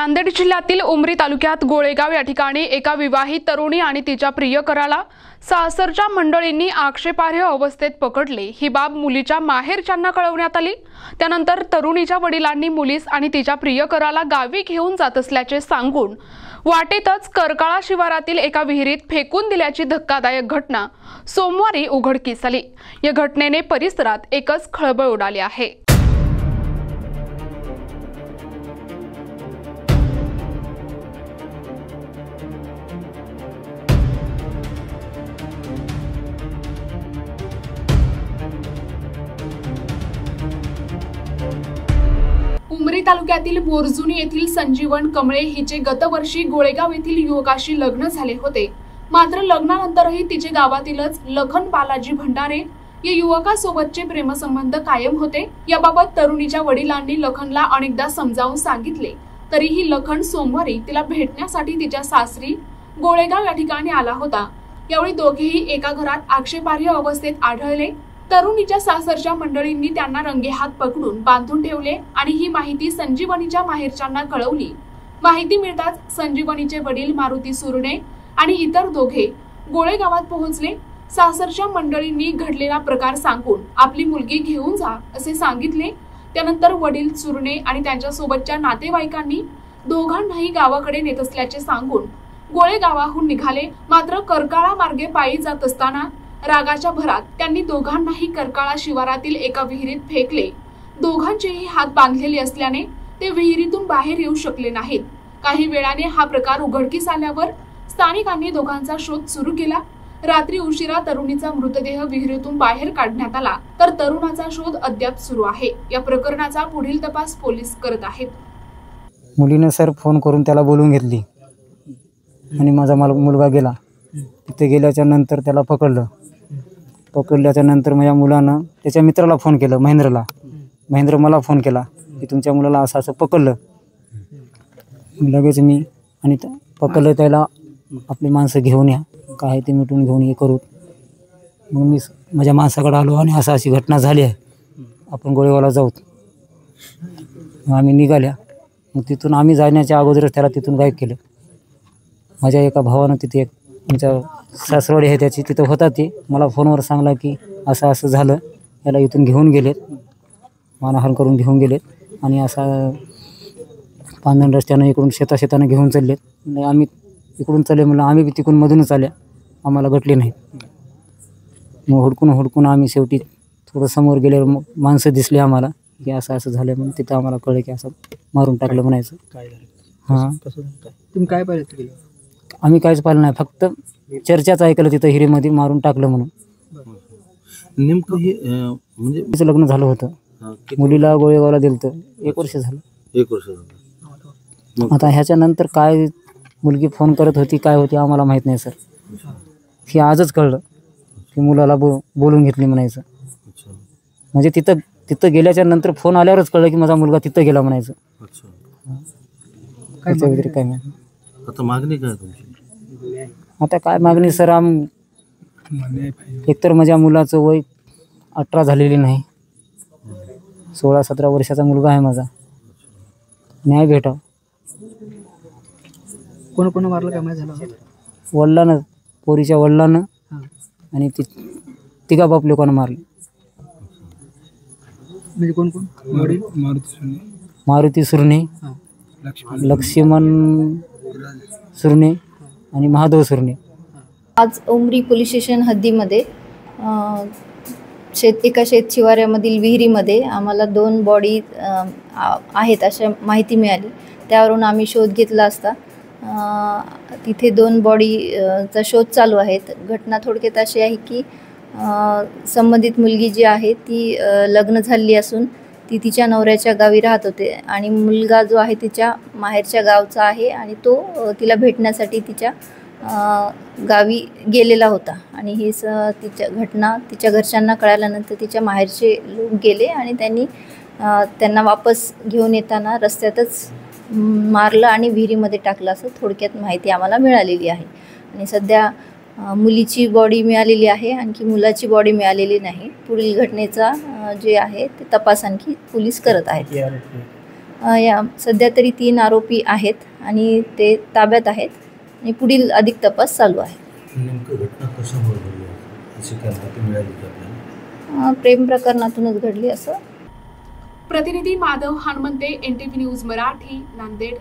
नांदेड जिल्ह्यातील उमरी तालुक्यात गोळेगाव या ठिकाणी एका विवाहित तरुणी आणि तिच्या प्रियकराला सासरच्या मंडळींनी आक्षेपार्ह अवस्थेत पकडले। ही बाब मुलीच्या माहेरच्यांना कळवण्यात आली। त्यानंतर तरुणीच्या वडिलांनी मुलीस आणि तिच्या प्रियकराला गावी घेऊन जात असल्याचे सांगून वाटेतच करकाळा शिवारातील एका विहिरीत फेकून दिल्याची धक्कादायक घटना सोमवारी उघडकीस आली। या घटनेने परिसरात एकच खळबळ उडाली आहे। उमरी तालुक्यातील बोरजुनी येथील संजीवन कमळे हिचे गतवर्षी गोळेगाव येथील युवकाशी लग्न झाले होते। मात्र लग्नानंतरही तिचे गावातीलच लखन बालाजी भंडारे या युवकासोबतचे प्रेमसंबंध कायम होते। याबाबत तरुणीच्या वडिलांनी लखनला अनेकदा समजावून सांगितले, तरीही लखन सोमवारी तिला भेटण्यासाठी तिच्या सासरी गोळेगाव या ठिकाणी आला होता। यावेळी दोघेही एका घरात आक्षेपार्ह अवस्थेत आढळले। तरुणीच्या सासरच्या मंडळींनी त्यांना रंगेहात पकडून बांधून ठेवले आणि ही माहिती संजीवनीच्या माहेरच्यांना कळवली। माहिती मिळताच संजीवनीचे वडील मारुती सुरणे आणि इतर दोघे गोळेगावात पोहोचले। सासरच्या मंडळींनी घडलेला प्रकार सांगून आपली मुलगी घेऊन जा असे सांगितले। त्यानंतर वडील सुरणे आणि त्यांच्या सोबतच्या नातेवाईकांनी दोघांनाही गावाकडे नेत असल्याचे सांगून गोळेगावाहून निघाले। मात्र करकाळा मार्गे पायी जात असताना रागाच्या भरात त्यांनी दोघांनाही करकाळा शिवारातील एका विहिरीत फेकले। दोघांचेही हात बांधलेले असल्याने ते विहिरीतून बाहेर येऊ शकले नाहीत। काही वेळाने हा प्रकार उघडकीस आल्यावर स्थानिकांनी दोघांचा शोध सुरू केला। रात्री उशिरा तरुणीचा मृतदेह विहिरीतून बाहेर काढण्यात आला, तर तरुणाचा शोध अद्याप सुरू आहे। या प्रकरणाचा पुढील तपास पोलीस करत आहेत। मुलीने सर फोन करून त्याला बोलून घेतली आणि माझा मुलगा गेला। तिथे गेल्याच्या नंतर त्याला पकडल्याच्या नंतर माझ्या मुलानं त्याच्या मित्राला फोन केला, महेंद्र मला फोन केला की तुमच्या मुलाला असं असं पकडलं। लगेच मी आणि पकडलं त्याला आपली माणसं घेऊन या, काय ते मिटून घेऊन ये करू। मग मी माझ्या माणसाकडे आलो आणि अशी घटना झाली आहे, आपण गोळेगावला जाऊ। मग आम्ही निघाल्या। मग तिथून आम्ही जाण्याच्या अगोदरच त्याला तिथून गायब केलं। माझ्या एका भावानं तिथे एक आमच्या सासरवाडी आहे त्याची, तिथं होता ते मला फोनवर सांगला की असं असं झालं, याला इथून घेऊन गेलेत, मानहान करून घेऊन गेलेत आणि असा पांधन रस्त्यानं इकडून शेतानं घेऊन चाललेत। म्हणजे आम्ही इकडून चालले म्हणलं, आम्ही बी तिकडून मधूनच आल्या, आम्हाला गटले नाही। मग हुडकून आम्ही शेवटी थोडं समोर गेले, माणसं दिसली आम्हाला की असं असं झालं म्हणून तिथं आम्हाला कळलं की असं मारून टाकलं म्हणायचं। हां, तुम्ही काय पाहिलं? आम्ही काहीच पाहिलं नाही, फक्त चर्चाच ऐकलं तिथं हिरीमध्ये मारून टाकलं म्हणून। नेमकं हे म्हणजे तिचं लग्न झालं होतं, मुलीला गोळेगावला दिलं, 1 वर्ष झालं। 1 वर्ष झालं। आता ह्याच्यानंतर काय मुलगी फोन करत होती काय होती आम्हाला माहीत नाही सर। ही आजच कळलं की मुलाला बोलून घेतली म्हणायचं। म्हणजे तिथं गेल्याच्या नंतर फोन आल्यावरच कळलं की माझा मुलगा तिथं गेला म्हणायचं। त्याच्या व्यतिरिक्त काय माहिती। आता मागणी काय तुमची? आता काय मागणी सर, एकतर माझ्या मुलाचं वय 18 झालेली नाही, 16-17 वर्षाचा मुलगा आहे माझा, न्याय भेटाव। कोण मारलं काय माहिती झालं? वडिलांनं, पोरीच्या वडिलांनं आणि तिघा बाप लोकांना मारले। म्हणजे कोण? मारुती सुरणे, लक्ष्मण सुरणे आणि महादेव सुरणे। आज उमरी पोलीस स्टेशन हद्दीमध्ये एका शेतशिवाऱ्यामधील विहिरीमध्ये आम्हाला 2 बॉडी आहेत अशा माहिती मिळाली। त्यावरून आम्ही शोध घेतला असता तिथे 2 बॉडीचा शोध चालू आहे। घटना थोडक्यात अशी आहे की संबंधित मुलगी जी आहे ती लग्न झालेली असून ती तिच्या नवऱ्याच्या गावी राहत होते आणि मुलगा जो आहे तिच्या माहेरच्या गावचा आहे आणि तो तिला भेटण्यासाठी तिच्या गावी गेलेला होता। आणि ही तिच्या घटना तिच्या घरच्यांना कळाल्यानंतर तिच्या माहेरचे लोक गेले आणि त्यांना वापस घेऊन येताना रस्त्यातच मारलं आणि विहिरीमध्ये टाकलं असं थोडक्यात माहिती आम्हाला मिळालेली आहे। आणि सध्या मुलीची बॉडी मिळालेली आहे, आणखी मुलाची बॉडी मिळालेली नाही। पुढील घटनेचा जे आहे ते तपास आणखी पोलीस करत आहेत। या सध्या तरी 3 आरोपी आहेत आणि ते ताब्यात आहेत आणि पुढील अधिक तपास चालू आहे. नेमकं घटना कशामुळे घडली अशी काय माहिती मिळाली का आपल्याला? प्रेम प्रकरणातूनच घडली असं. प्रतिनिधी माधव हनुमंते, NTV न्यूज मराठी, नांदेड.